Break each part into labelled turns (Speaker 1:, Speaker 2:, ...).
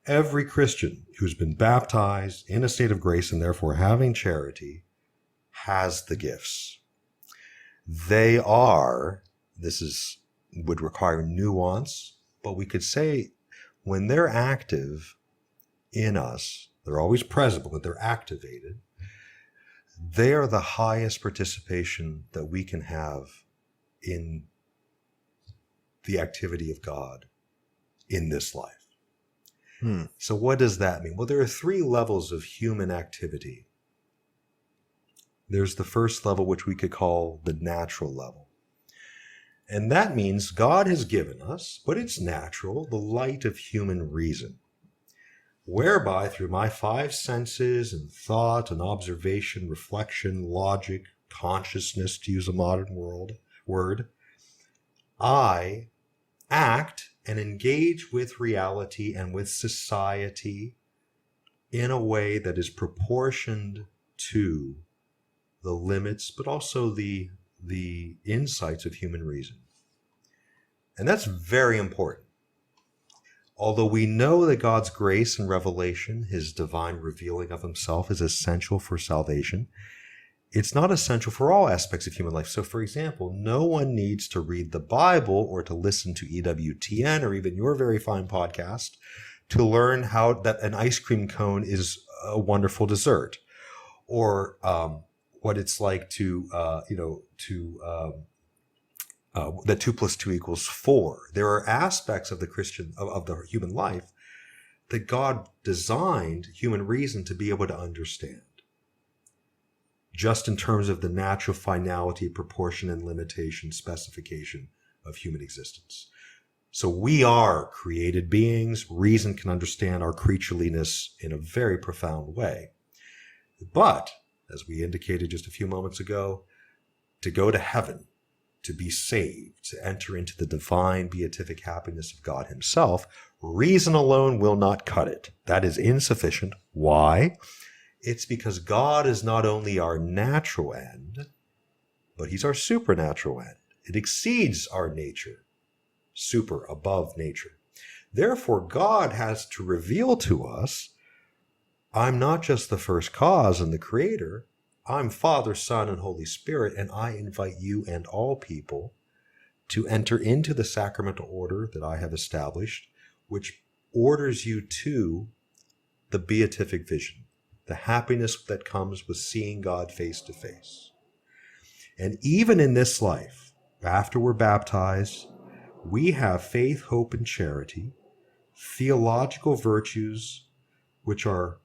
Speaker 1: Every Christian who's been baptized in a state of grace and therefore having charity has the gifts. They are, would require nuance, but we could say when they're active in us, they're always present, but when they're activated, they are the highest participation that we can have in the activity of God in this life. So what does that mean? Well, there are 3 levels of human activity. There's the first level, which we could call the natural level. And that means God has given us, but it's natural, the light of human reason, whereby through my 5 senses and thought and observation, reflection, logic, consciousness, to use a modern word, I act and engage with reality and with society in a way that is proportioned to the limits, but also the insights of human reason. And that's very important. Although we know that God's grace and revelation, his divine revealing of himself, is essential for salvation, it's not essential for all aspects of human life. So, for example, no one needs to read the Bible or to listen to EWTN or even your very fine podcast to learn how that an ice cream cone is a wonderful dessert, or what it's like that 2 + 2 = 4. There are aspects of the human life that God designed human reason to be able to understand, just in terms of the natural finality, proportion, and limitation, specification of human existence. So we are created beings. Reason can understand our creatureliness in a very profound way. But, as we indicated just a few moments ago, to go to heaven, to be saved, to enter into the divine beatific happiness of God himself, reason alone will not cut it. That is insufficient. Why? It's because God is not only our natural end, but he's our supernatural end. It exceeds our nature, above nature. Therefore, God has to reveal to us, I'm not just the first cause and the creator, I'm Father, Son, and Holy Spirit, and I invite you and all people to enter into the sacramental order that I have established, which orders you to the beatific vision, the happiness that comes with seeing God face to face. And even in this life, after we're baptized, we have faith, hope, and charity, theological virtues, which are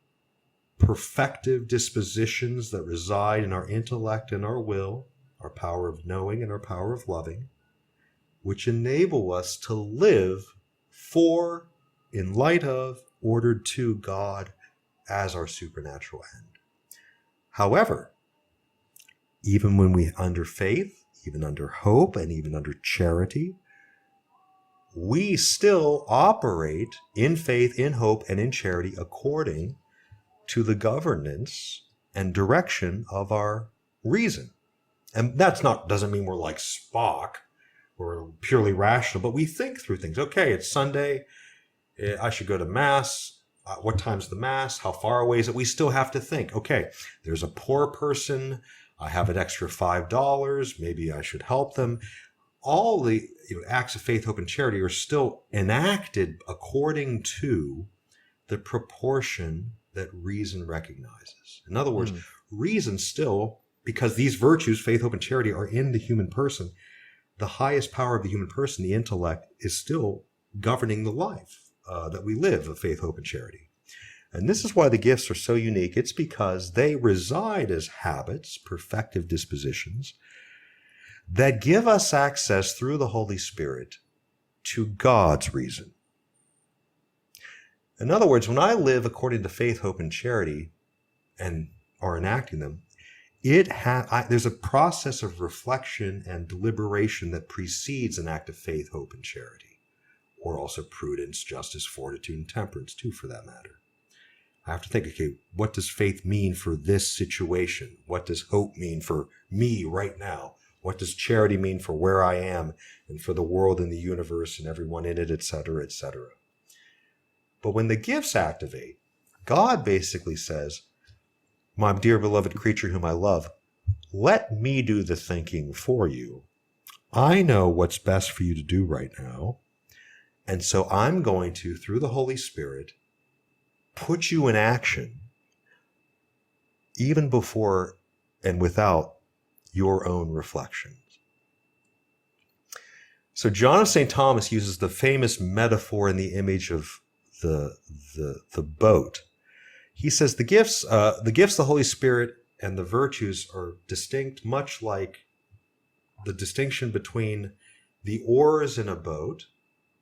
Speaker 1: perfective dispositions that reside in our intellect and our will, our power of knowing and our power of loving, which enable us to live for, in light of, ordered to God as our supernatural end. However, even when we under faith, even under hope, and even under charity, we still operate in faith, in hope, and in charity according to the governance and direction of our reason. And doesn't mean we're like Spock, we're purely rational, but we think through things. Okay, it's Sunday, I should go to Mass. What time's the Mass? How far away is it? We still have to think, okay, there's a poor person, I have an extra $5, maybe I should help them. All the acts of faith, hope, and charity are still enacted according to the proportion that reason recognizes. In other words, reason still, because these virtues, faith, hope, and charity, are in the human person, the highest power of the human person, the intellect, is still governing the life that we live of faith, hope, and charity. And this is why the gifts are so unique. It's because they reside as habits, perfective dispositions, that give us access through the Holy Spirit to God's reason. In other words, when I live according to faith, hope, and charity, and are enacting them, there's a process of reflection and deliberation that precedes an act of faith, hope, and charity, or also prudence, justice, fortitude, and temperance, too, for that matter. I have to think, okay, what does faith mean for this situation? What does hope mean for me right now? What does charity mean for where I am and for the world and the universe and everyone in it, etc., etc.? But when the gifts activate, God basically says, my dear beloved creature whom I love, let me do the thinking for you. I know what's best for you to do right now. And so I'm going to, through the Holy Spirit, put you in action even before and without your own reflections. So John of St. Thomas uses the famous metaphor in the image of the boat. He says the gifts, the Holy Spirit, and the virtues are distinct, much like the distinction between the oars in a boat,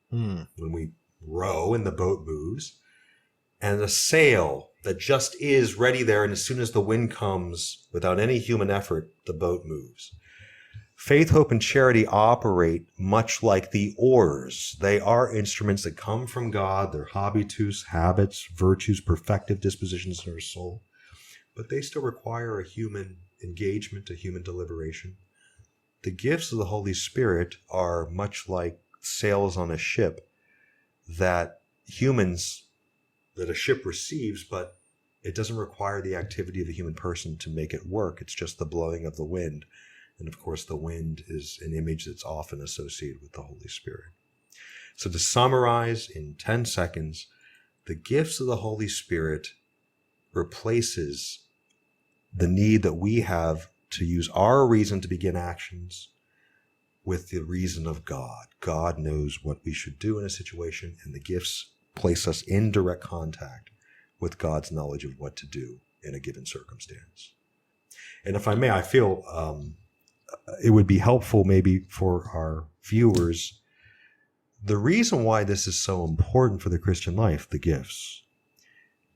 Speaker 1: when we row and the boat moves, and a sail that just is ready there, and as soon as the wind comes, without any human effort, the boat moves. Faith, hope, and charity operate much like the oars. They are instruments that come from God. They're habitus, habits, virtues, perfective dispositions in our soul. But they still require a human engagement, a human deliberation. The gifts of the Holy Spirit are much like sails on a ship that a ship receives, but it doesn't require the activity of a human person to make it work. It's just the blowing of the wind. And of course, the wind is an image that's often associated with the Holy Spirit. So to summarize in 10 seconds, the gifts of the Holy Spirit replaces the need that we have to use our reason to begin actions with the reason of God. God knows what we should do in a situation, and the gifts place us in direct contact with God's knowledge of what to do in a given circumstance. And if I may, I feel it would be helpful maybe for our viewers. The reason why this is so important for the Christian life, the gifts,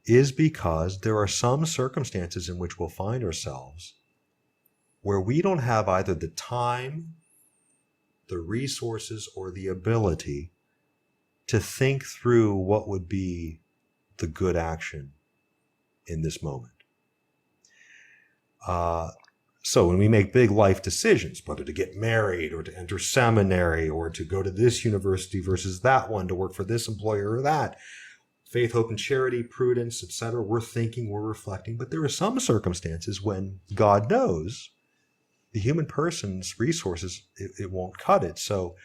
Speaker 1: is because there are some circumstances in which we'll find ourselves where we don't have either the time, the resources, or the ability to think through what would be the good action in this moment. So when we make big life decisions, whether to get married or to enter seminary or to go to this university versus that one, to work for this employer or that, faith, hope, and charity, prudence, etc., we're thinking, we're reflecting. But there are some circumstances when God knows the human person's resources, it won't cut it. So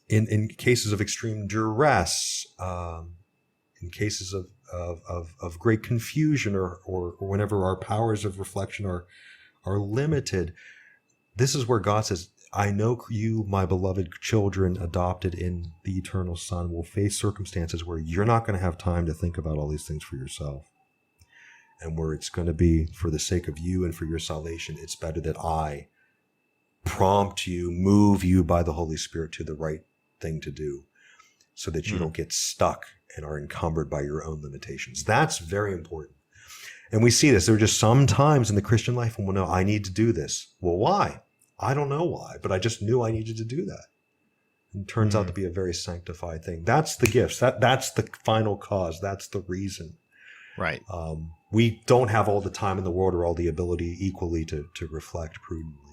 Speaker 1: in cases of extreme duress, in cases of great confusion, or whenever our powers of reflection are limited, this is where God says, I know you, my beloved children, adopted in the eternal Son, will face circumstances where you're not going to have time to think about all these things for yourself. And where it's going to be, for the sake of you and for your salvation, it's better that I prompt you, move you by the Holy Spirit to the right thing to do, so that you don't get stuck and are encumbered by your own limitations. That's very important. And we see this. There are just some times in the Christian life when we'll know, I need to do this. Well, why? I don't know why, but I just knew I needed to do that. And it turns out to be a very sanctified thing. That's the gifts. That's the final cause. That's the reason.
Speaker 2: Right.
Speaker 1: We don't have all the time in the world or all the ability equally to reflect prudently.